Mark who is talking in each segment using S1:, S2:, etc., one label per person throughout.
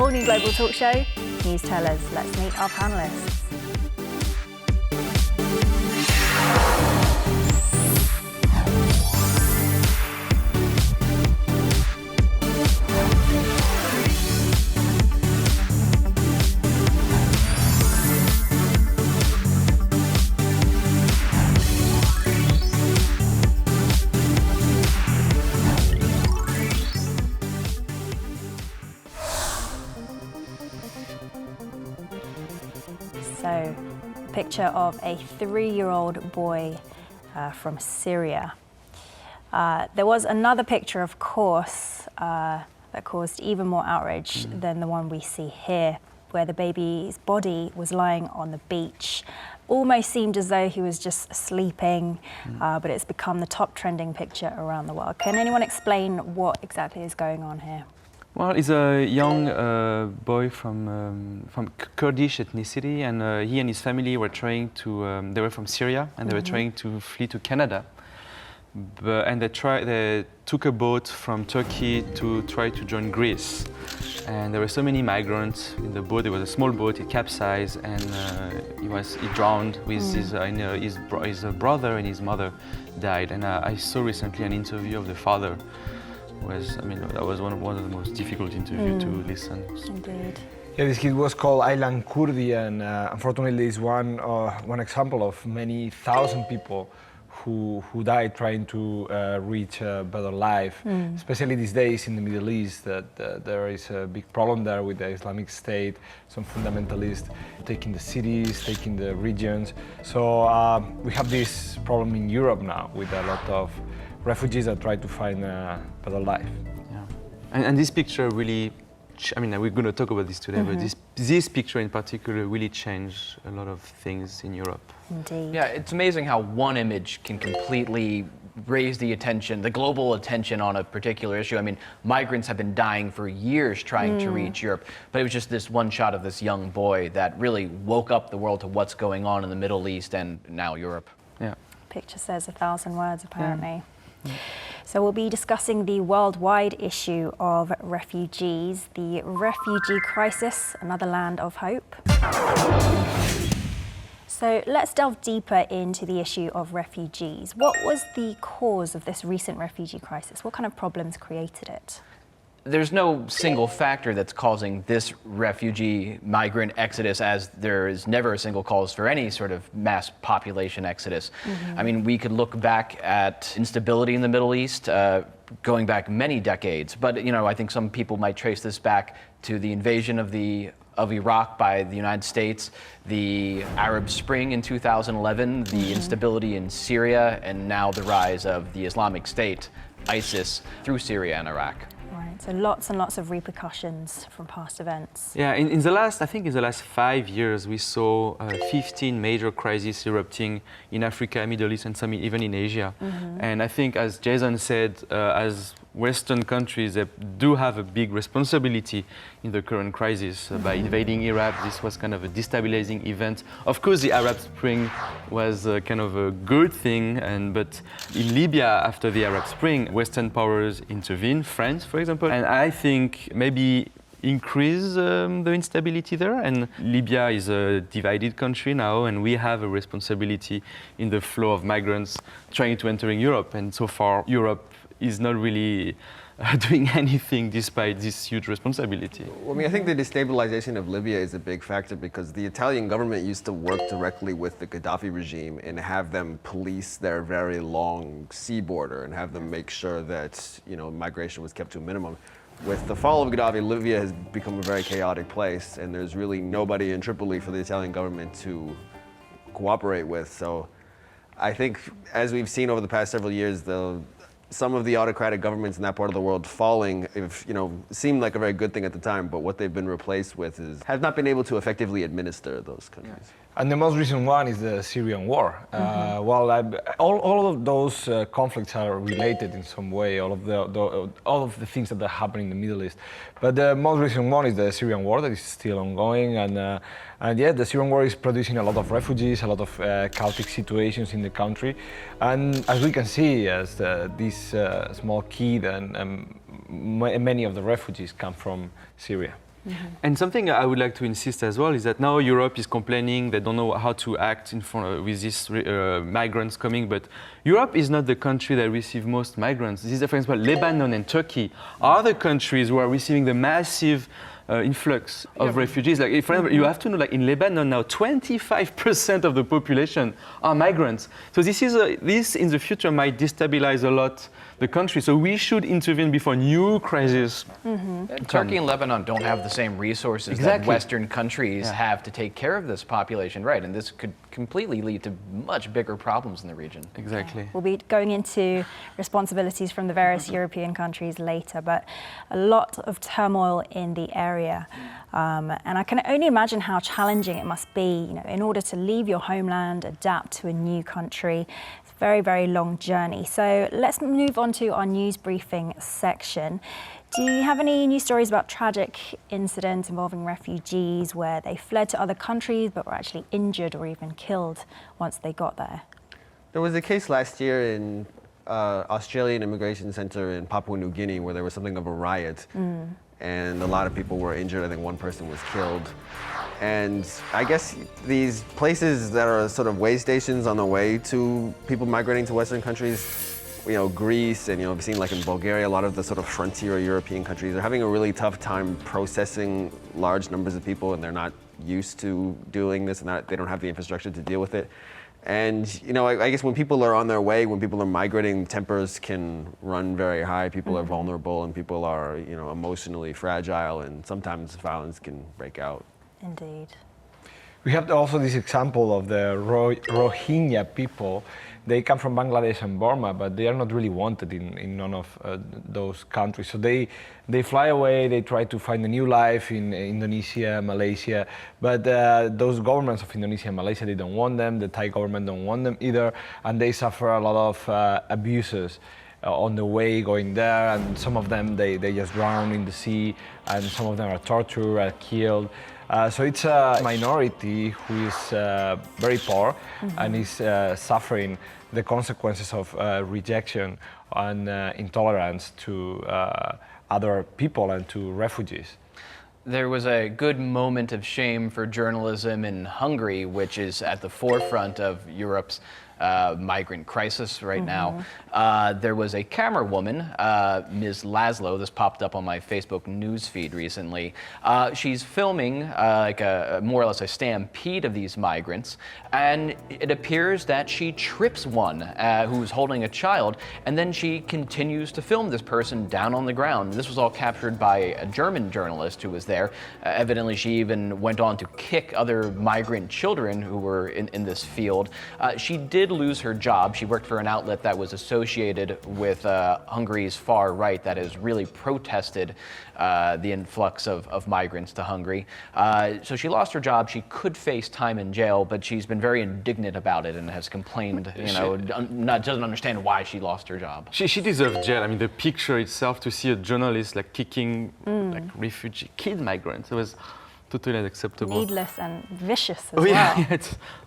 S1: whole new global talk show, Newstellers. Let's meet our panelists. So, a picture of a 3-year-old boy from Syria. There was another picture, of course, that caused even more outrage than the one we see here, where the baby's body was lying on the beach. Almost seemed as though he was just sleeping, but it's become the top trending picture around the world. Can anyone explain what exactly is going on here?
S2: Well, he's a young boy from Kurdish ethnicity, and he and his family were trying to. They were from Syria, and they were trying to flee to Canada. And they took a boat from Turkey to try to join Greece. And there were so many migrants in the boat. It was a small boat. It capsized, and he drowned. With his brother and his mother died. And I saw recently an interview of the father. That was one of the most difficult interviews to listen.
S1: Indeed.
S3: Yeah, this kid was called Aylan Kurdi, and unfortunately is one example of many thousand people who died trying to reach a better life, especially these days in the Middle East, that there is a big problem there with the Islamic State, some fundamentalists taking the cities, taking the regions. So we have this problem in Europe now with a lot of refugees that try to find a better life.
S2: Yeah, and this picture really, we're going to talk about this today, but this picture in particular really changed a lot of things in Europe.
S1: Indeed.
S4: Yeah, it's amazing how one image can completely raise the attention, the global attention on a particular issue. Migrants have been dying for years trying to reach Europe, but it was just this one shot of this young boy that really woke up the world to what's going on in the Middle East and now Europe.
S2: Yeah.
S1: Picture says 1,000 words, apparently. Yeah. So we'll be discussing the worldwide issue of refugees, the refugee crisis, another land of hope. So let's delve deeper into the issue of refugees. What was the cause of this recent refugee crisis? What kind of problems created it?
S4: There's no single factor that's causing this refugee migrant exodus, as there is never a single cause for any sort of mass population exodus. We could look back at instability in the Middle East, going back many decades. But I think some people might trace this back to the invasion of Iraq by the United States, the Arab Spring in 2011, the instability in Syria, and now the rise of the Islamic State, ISIS, through Syria and Iraq.
S1: Right, so lots and lots of repercussions from past events.
S2: Yeah, in the last 5 years, we saw 15 major crises erupting in Africa, Middle East, and some even in Asia. And I think, as Jason said, as Western countries do have a big responsibility in the current crisis. By invading Iraq, this was kind of a destabilizing event. Of course, the Arab Spring was kind of a good thing, but in Libya, after the Arab Spring, Western powers intervened, France, for example, and I think maybe increase the instability there. And Libya is a divided country now, and we have a responsibility in the flow of migrants trying to enter Europe. And so far, Europe is not really doing anything despite this huge responsibility.
S5: I think the destabilization of Libya is a big factor because the Italian government used to work directly with the Gaddafi regime and have them police their very long sea border and have them make sure that migration was kept to a minimum. With the fall of Gaddafi, Libya has become a very chaotic place, and there's really nobody in Tripoli for the Italian government to cooperate with. So I think, as we've seen over the past several years, some of the autocratic governments in that part of the world falling, seemed like a very good thing at the time, but what they've been replaced with have not been able to effectively administer those countries.
S3: Yeah. And the most recent one is the Syrian war. All of those conflicts are related in some way, all of the things that are happening in the Middle East. But the most recent one is the Syrian war that is still ongoing. And yeah, the Syrian war is producing a lot of refugees, a lot of chaotic situations in the country. And as we can see, as this small kid and many of the refugees come from Syria.
S2: And something I would like to insist as well is that now Europe is complaining they don't know how to act in front with these migrants coming, but Europe is not the country that receives most migrants. This is, for example, Lebanon and Turkey are the countries who are receiving the massive influx of refugees. Like, for example, you have to know, like in Lebanon now, 25% of the population are migrants. So this in the future might destabilize a lot the country. So we should intervene before new crises.
S4: Turkey and Lebanon don't have the same resources that Western countries have to take care of this population, right? And this could completely lead to much bigger problems in the region.
S2: Exactly.
S1: We'll be going into responsibilities from the various European countries later, but a lot of turmoil in the area. And I can only imagine how challenging it must be, you know, in order to leave your homeland, adapt to a new country. It's a very, very long journey. So let's move on to our news briefing section. Do you have any news stories about tragic incidents involving refugees where they fled to other countries but were actually injured or even killed once they got there?
S5: There was a case last year in Australian Immigration Center in Papua New Guinea where there was something of a riot. And a lot of people were injured. I think one person was killed. And I guess these places that are sort of way stations on the way to people migrating to Western countries, you know, Greece and, you know, we've seen like in Bulgaria, a lot of the sort of frontier European countries are having a really tough time processing large numbers of people, and they're not used to doing this, and they don't have the infrastructure to deal with it. And, you know, I guess when people are on their way, when people are migrating, tempers can run very high. People are vulnerable, and people are, you know, emotionally fragile, and sometimes violence can break out.
S1: Indeed.
S3: We have also this example of the Rohingya people. They come from Bangladesh and Burma, but they are not really wanted in none of those countries. So they fly away, they try to find a new life in Indonesia, Malaysia, but those governments of Indonesia and Malaysia, they don't want them, the Thai government don't want them either, and they suffer a lot of abuses on the way going there, and some of them, they just drown in the sea, and some of them are tortured, are killed. So it's a minority who is very poor and is suffering the consequences of rejection and intolerance to other people and to refugees.
S4: There was a good moment of shame for journalism in Hungary, which is at the forefront of Europe's migrant crisis right now. There was a camera woman, Ms. Laszlo. This popped up on my Facebook news feed recently. She's filming like more or less a stampede of these migrants, and it appears that she trips one who's holding a child, and then she continues to film this person down on the ground. This was all captured by a German journalist who was there. Evidently, she even went on to kick other migrant children who were in this field. She did lose her job. She worked for an outlet that was associated with Hungary's far right that has really protested the influx of migrants to Hungary. So she lost her job. She could face time in jail, but she's been very indignant about it and has complained, you know, doesn't understand why she lost her job.
S2: She deserves jail. I mean, the picture itself, to see a journalist like kicking like refugee kid migrants, it was totally unacceptable.
S1: Needless and vicious as
S2: Oh
S1: well.
S2: yeah,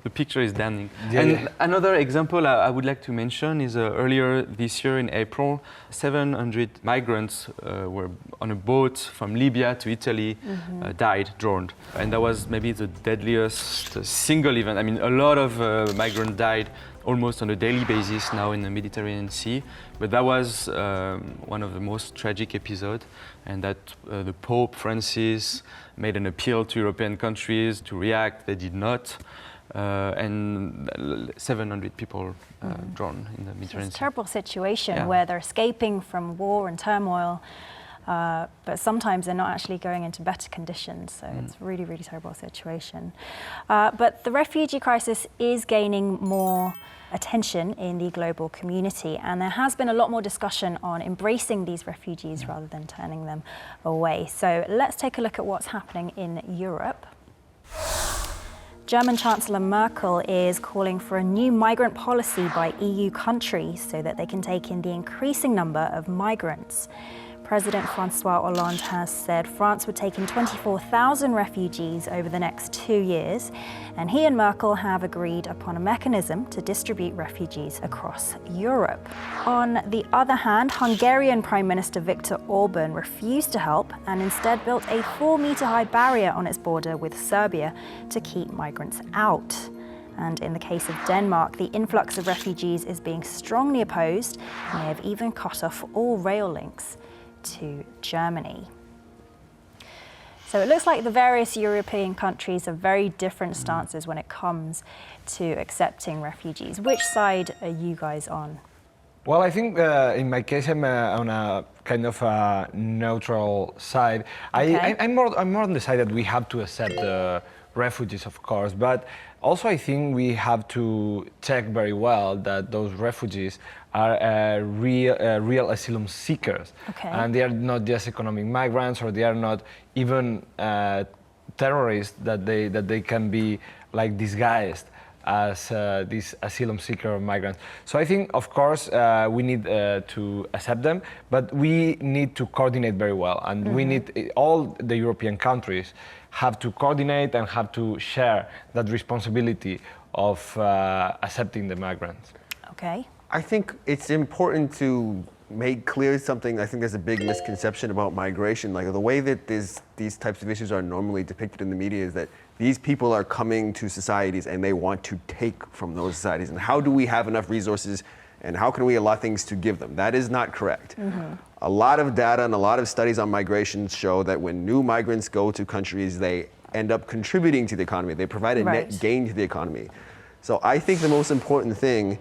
S2: the picture is damning. And another example I would like to mention is earlier this year in April, 700 migrants were on a boat from Libya to Italy, died, drowned. And that was maybe the deadliest single event. I mean, a lot of migrants died almost on a daily basis now in the Mediterranean Sea. But that was one of the most tragic episodes, and that the Pope Francis made an appeal to European countries to react. They did not. And 700 people drowned in the Mediterranean
S1: It's a
S2: Sea.
S1: terrible situation where they're escaping from war and turmoil, but sometimes they're not actually going into better conditions. So it's a really, really terrible situation. But the refugee crisis is gaining more attention in the global community, and there has been a lot more discussion on embracing these refugees rather than turning them away. So let's take a look at what's happening in Europe. German Chancellor Merkel is calling for a new migrant policy by EU countries so that they can take in the increasing number of migrants. President Francois Hollande has said France would take in 24,000 refugees over the next 2 years, and he and Merkel have agreed upon a mechanism to distribute refugees across Europe. On the other hand, Hungarian Prime Minister Viktor Orban refused to help and instead built a 4-meter-high barrier on its border with Serbia to keep migrants out. And in the case of Denmark, the influx of refugees is being strongly opposed and they have even cut off all rail links to Germany. So it looks like the various European countries have very different stances when it comes to accepting refugees. Which side are you guys on?
S3: Well, I think in my case, I'm on a kind of a neutral side.
S1: Okay.
S3: I'm more on the side that we have to accept the refugees, of course, but also I think we have to check very well that those refugees are real asylum seekers.
S1: Okay.
S3: And they are not just economic migrants, or they are not even terrorists that they can be like disguised as these asylum seeker migrants. So I think, of course, we need to accept them, but we need to coordinate very well. And we need, all the European countries have to coordinate and have to share that responsibility of accepting the migrants.
S1: Okay.
S5: I think it's important to make clear something. I think there's a big misconception about migration. Like the way that these types of issues are normally depicted in the media is that these people are coming to societies and they want to take from those societies. And how do we have enough resources and how can we allow things to give them? That is not correct. A lot of data and a lot of studies on migration show that when new migrants go to countries, they end up contributing to the economy. They provide a net gain to the economy. So I think the most important thing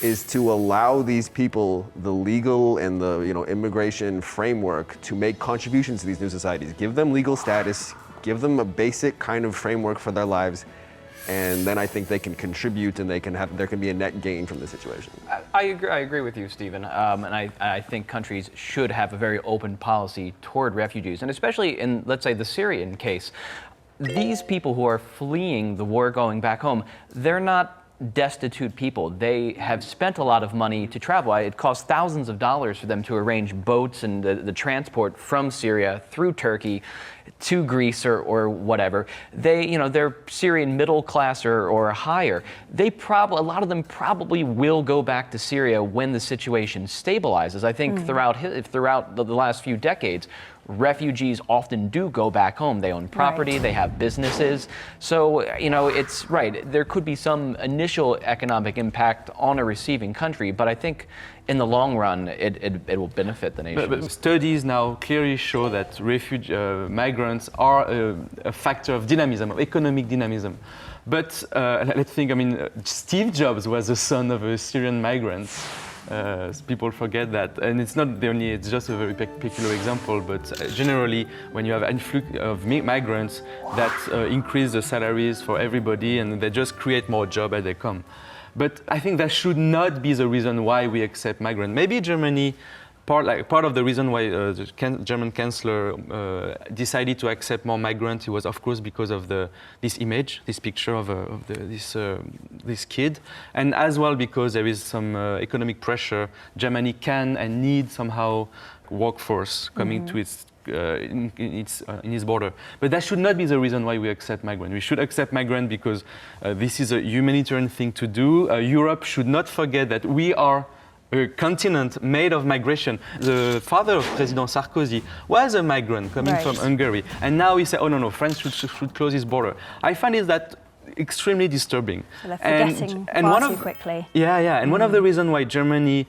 S5: is to allow these people the legal and the immigration framework to make contributions to these new societies. Give them legal status, give them a basic kind of framework for their lives, and then I think they can contribute and there can be a net gain from the situation.
S4: I agree with you, Stephen. And I think countries should have a very open policy toward refugees, and especially in, let's say, the Syrian case. These people who are fleeing the war going back home, they're not destitute people. They have spent a lot of money to travel. It costs thousands of dollars for them to arrange boats and the transport from Syria through Turkey to Greece or whatever. They're Syrian middle class or higher. A lot of them probably will go back to Syria when the situation stabilizes. I think throughout the last few decades, refugees often do go back home. They own property, they have businesses. So, it's right. There could be some initial economic impact on a receiving country, but I think in the long run, it will benefit the nation.
S2: But studies now clearly show that migrants are a factor of dynamism, of economic dynamism. But let's think, Steve Jobs was the son of a Syrian migrant. People forget that, and it's not the only, it's just a very peculiar example, but generally when you have influx of migrants, that increase the salaries for everybody and they just create more jobs as they come. But I think that should not be the reason why we accept migrants. Maybe Germany, part of the reason why the German Chancellor decided to accept more migrants, it was of course because of this image, this picture of this kid, and as well because there is some economic pressure. Germany can and need somehow workforce coming to in its border. But that should not be the reason why we accept migrants. We should accept migrants because this is a humanitarian thing to do. Europe should not forget that we are a continent made of migration. The father of President Sarkozy was a migrant coming from Hungary. And now he said, oh no, France should close its border. I find that extremely disturbing.
S1: So they're forgetting far too quickly.
S2: Yeah. And one of the reasons why Germany,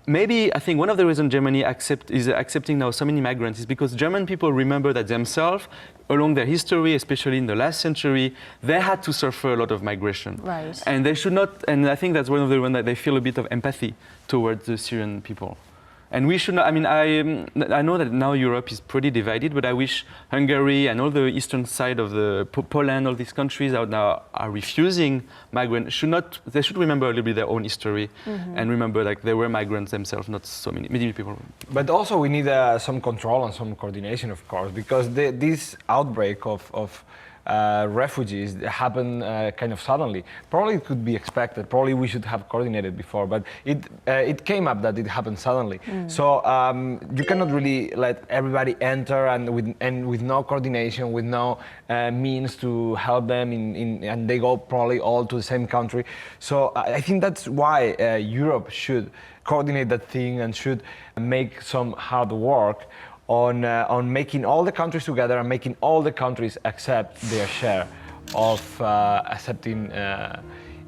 S2: one of the reasons Germany is accepting now so many migrants is because German people remember that themselves, along their history, especially in the last century, they had to suffer a lot of migration.
S1: Right.
S2: And they should not, and I think that's one of the reasons that they feel a bit of empathy towards the Syrian people. And we should not, I know that now Europe is pretty divided, but I wish Hungary and all the eastern side of Poland, all these countries are now refusing migrants. They should remember a little bit their own history and remember like they were migrants themselves, not so many people.
S3: But also we need some control and some coordination, of course, because this outbreak of refugees happen kind of suddenly. Probably it could be expected. Probably we should have coordinated before, but it came up that it happened suddenly. So you cannot really let everybody enter and with no coordination, with no means to help them and they go probably all to the same country. So I think that's why Europe should coordinate that thing and should make some hard work on making all the countries together and making all the countries accept their share of accepting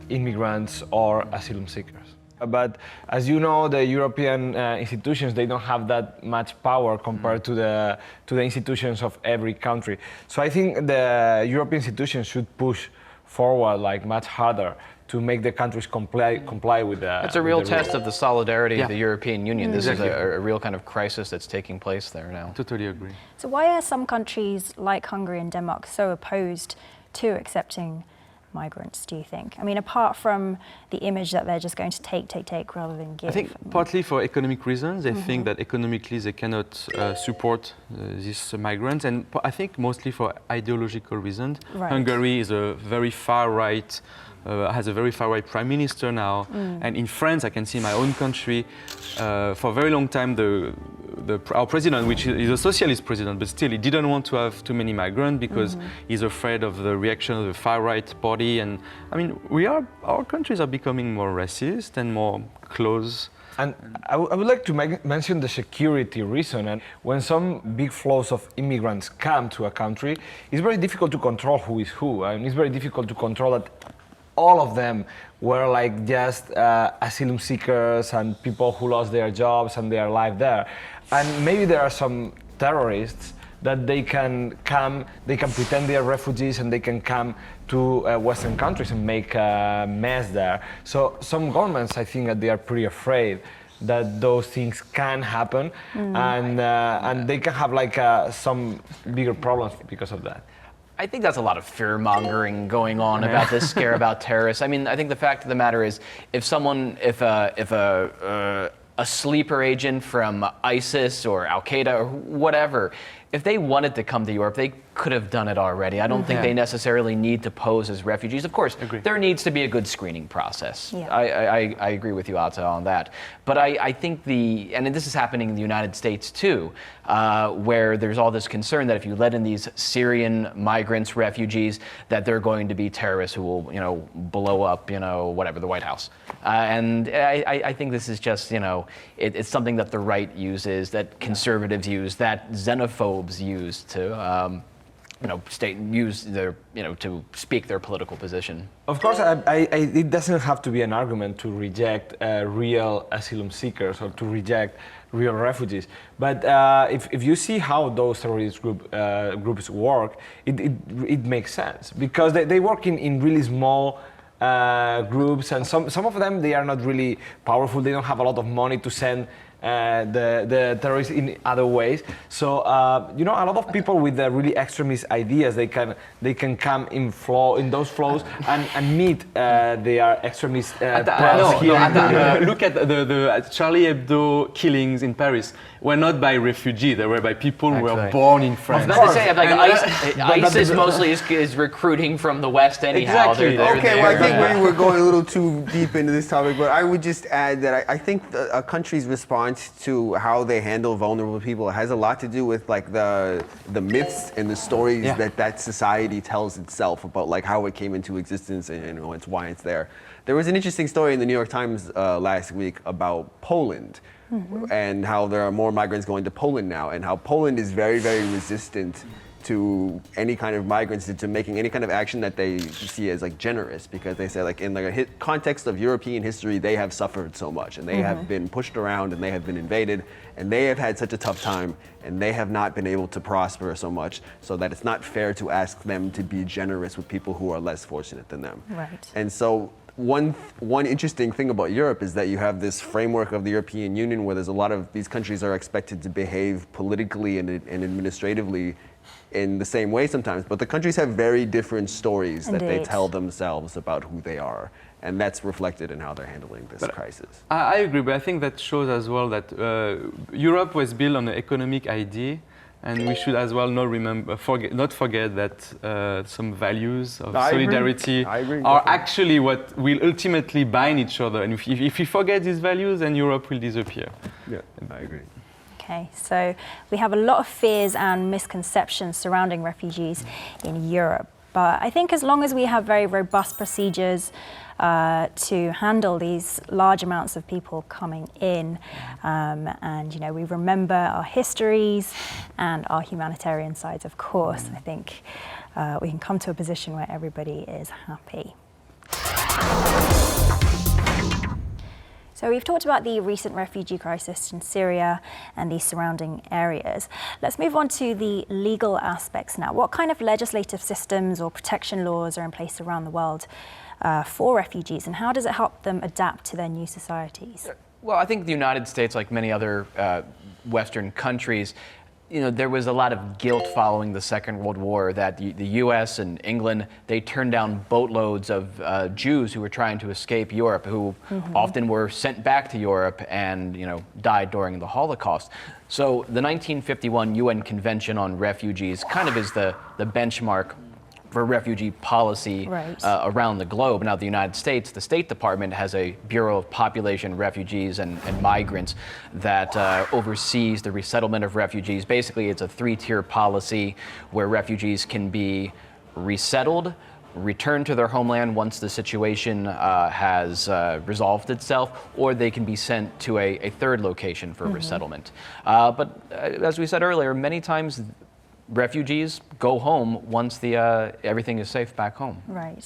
S3: immigrants or asylum seekers. But as you know, the European institutions, they don't have that much power compared to the institutions of every country. So I think the European institutions should push forward like much harder to make the countries comply with the.
S4: It's a real
S3: with the
S4: test
S3: rules.
S4: of the solidarity of the European Union. This
S2: Exactly.
S4: is a real kind of crisis that's taking place there now.
S2: Totally agree.
S1: So why are some countries like Hungary and Denmark so opposed to accepting migrants, do you think? I mean, apart from the image that they're just going to take rather than give.
S2: I think partly for economic reasons. They think that economically they cannot support these migrants, and I think mostly for ideological reasons.
S1: Right.
S2: Hungary is a very far-right, has a very far-right prime minister now, and in France, I can see my own country, for a very long time, our president, which is a socialist president, but still he didn't want to have too many migrants because he's afraid of the reaction of the far-right party. And I mean, our countries are becoming more racist and more close.
S3: And I would like to mention the security reason. And when some big flows of immigrants come to a country, it's very difficult to control who is who. And it's very difficult to control that all of them were like just asylum seekers and people who lost their jobs and their life there. And maybe there are some terrorists that they can pretend they are refugees and they can come to Western countries and make a mess there. So some governments, I think that they are pretty afraid that those things can happen and they can have like some bigger problems because of that.
S4: I think that's a lot of fear-mongering going on about this scare about terrorists. I mean, I think the fact of the matter is, if a sleeper agent from ISIS or Al-Qaeda or whatever, if they wanted to come to Europe, they could have done it already. I don't think they necessarily need to pose as refugees. Of course, there needs to be a good screening process.
S1: Yeah.
S4: I agree with you, Ata, on that. But I think and this is happening in the United States too, where there's all this concern that if you let in these Syrian migrants, refugees, that they're going to be terrorists who will, blow up, whatever, the White House. And I think this is just, it's something that the right uses, that conservatives use, that xenophobes use to, use their, to speak their political position.
S3: Of course, it doesn't have to be an argument to reject real asylum seekers or to reject real refugees. But if you see how those terrorist groups work, it makes sense because they work in really small groups, and some of them, they are not really powerful. They don't have a lot of money to send the terrorists in other ways. So a lot of people with the really extremist ideas, they can come in those flows and meet their extremist pals here.
S2: Look at the Charlie Hebdo killings in Paris. Were not by refugees; they were by people who were born in France.
S4: I was about to say, like, ISIS mostly is recruiting from the West anyhow.
S2: Exactly.
S5: Okay, well, I think maybe we're going a little too deep into this topic, but I would just add that I think a country's response to how they handle vulnerable people has a lot to do with like the myths and the stories that society tells itself about like how it came into existence and it's why it's there. There was an interesting story in the New York Times last week about Poland. And how there are more migrants going to Poland now, and how Poland is very, very resistant to any kind of migrants, to making any kind of action that they see as like generous, because they say like in like a context of European history, they have suffered so much, and they have been pushed around, and they have been invaded, and they have had such a tough time, and they have not been able to prosper so much, so that it's not fair to ask them to be generous with people who are less fortunate than them.
S1: Right.
S5: And so one interesting thing about Europe is that you have this framework of the European Union where there's a lot of these countries are expected to behave politically and administratively in the same way sometimes, but the countries have very different stories that they tell themselves about who they are, and that's reflected in how they're handling this crisis.
S2: I agree, but I think that shows as well that Europe was built on an economic idea And we should as well not forget that some values of
S5: I agree.
S2: solidarity
S5: I agree,
S2: are
S5: definitely.
S2: actually what will ultimately bind each other. And if we forget these values, then Europe will disappear.
S5: Yeah, I agree.
S1: Okay, so we have a lot of fears and misconceptions surrounding refugees in Europe. But I think as long as we have very robust procedures to handle these large amounts of people coming in, and we remember our histories and our humanitarian sides, of course, I think we can come to a position where everybody is happy. So we've talked about the recent refugee crisis in Syria and the surrounding areas. Let's move on to the legal aspects now. What kind of legislative systems or protection laws are in place around the world for refugees, and how does it help them adapt to their new societies?
S4: Well, I think the United States, like many other Western countries, there was a lot of guilt following the Second World War that the U.S. and England, they turned down boatloads of Jews who were trying to escape Europe, who often were sent back to Europe and died during the Holocaust. So the 1951 UN Convention on Refugees kind of is the benchmark for refugee policy around the globe. Now, the United States, the State Department has a Bureau of Population, Refugees, and Migrants that oversees the resettlement of refugees. Basically, it's a three-tier policy where refugees can be resettled, returned to their homeland once the situation has resolved itself, or they can be sent to a third location for resettlement. But as we said earlier, many times refugees go home once everything is safe back home.
S1: Right.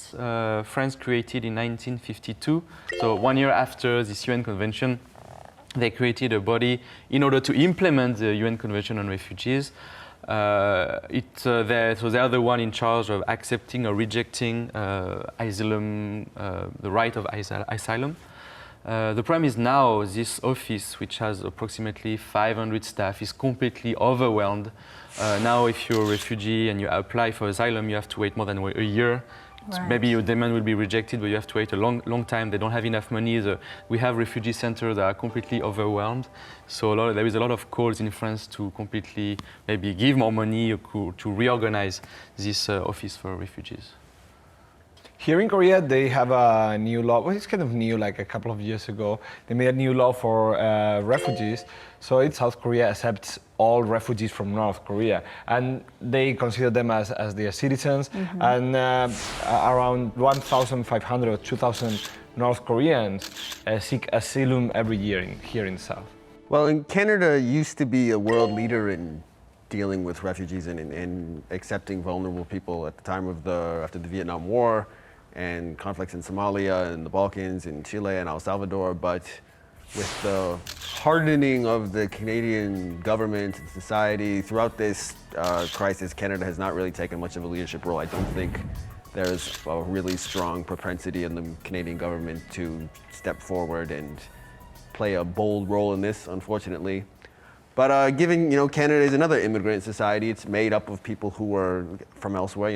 S2: France created in 1952, so 1 year after this UN convention, they created a body in order to implement the UN Convention on Refugees. So they are the one in charge of accepting or rejecting asylum, the right of asylum. The problem is now this office, which has approximately 500 staff, is completely overwhelmed. Now, if you're a refugee and you apply for asylum, you have to wait more than a year. So maybe your demand will be rejected, but you have to wait a long time. They don't have enough money. We have refugee centers that are completely overwhelmed. So there is a lot of calls in France to completely maybe give more money or to reorganize this office for refugees.
S3: Here in Korea, they have a new law. Well, it's kind of new, like a couple of years ago. They made a new law for refugees. So South Korea accepts all refugees from North Korea, and they consider them as their citizens. And around 1,500 or 2,000 North Koreans seek asylum every year here in South.
S5: Well, Canada used to be a world leader in dealing with refugees and accepting vulnerable people at the time of after the Vietnam War and conflicts in Somalia and the Balkans and Chile and El Salvador. But with the hardening of the Canadian government and society throughout this crisis, Canada has not really taken much of a leadership role. I don't think there's a really strong propensity in the Canadian government to step forward and play a bold role in this, unfortunately. But given, Canada is another immigrant society, it's made up of people who are from elsewhere.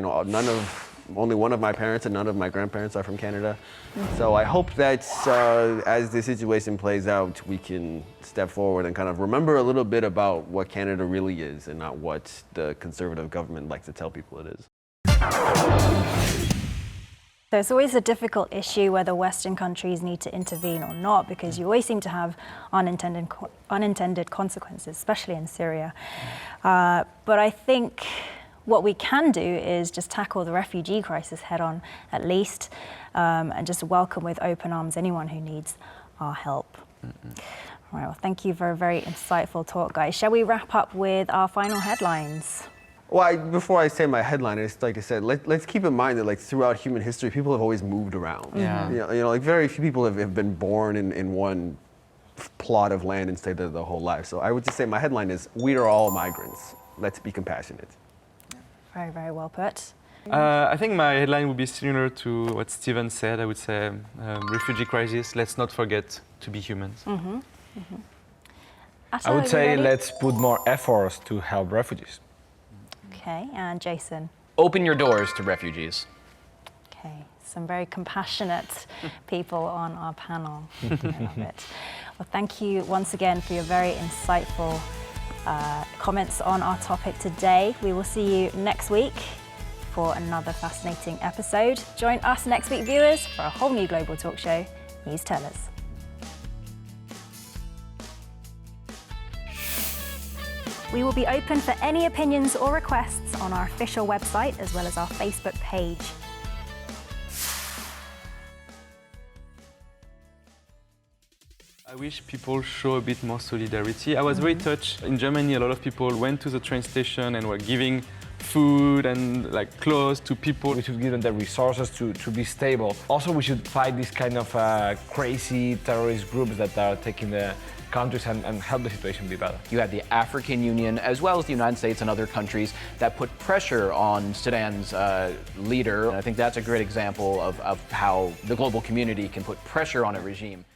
S5: Only one of my parents and none of my grandparents are from Canada. So I hope that as the situation plays out, we can step forward and kind of remember a little bit about what Canada really is and not what the conservative government likes to tell people it is.
S1: So it's always a difficult issue whether Western countries need to intervene or not, because you always seem to have unintended consequences, especially in Syria. But I think what we can do is just tackle the refugee crisis head on, at least, and just welcome with open arms anyone who needs our help. All right, well, thank you for a very insightful talk, guys. Shall we wrap up with our final headlines?
S5: Well, before I say my headline, it's like I said, let's keep in mind that throughout human history, people have always moved around.
S2: Yeah.
S5: Very few people have been born in one plot of land and stayed there their whole life. So I would just say my headline is, we are all migrants. Let's be compassionate.
S1: Very, very well put.
S2: I think my headline would be similar to what Steven said. I would say refugee crisis, let's not forget to be humans.
S3: I would say let's put more efforts to help refugees.
S1: Okay, and Jason?
S4: Open your doors to refugees.
S1: Okay, some very compassionate people on our panel. I love it. Well, thank you once again for your very insightful comments on our topic today. We will see you next week for another fascinating episode. Join us next week, viewers, for a whole new global talk show, Newstellers. We will be open for any opinions or requests on our official website as well as our Facebook page.
S2: I wish people show a bit more solidarity. I was very touched. In Germany, a lot of people went to the train station and were giving food and like clothes to people.
S3: We should give them the resources to be stable. Also, we should fight this kind of crazy terrorist groups that are taking the countries and help the situation be better.
S4: You had the African Union, as well as the United States and other countries that put pressure on Sudan's leader. And I think that's a great example of how the global community can put pressure on a regime.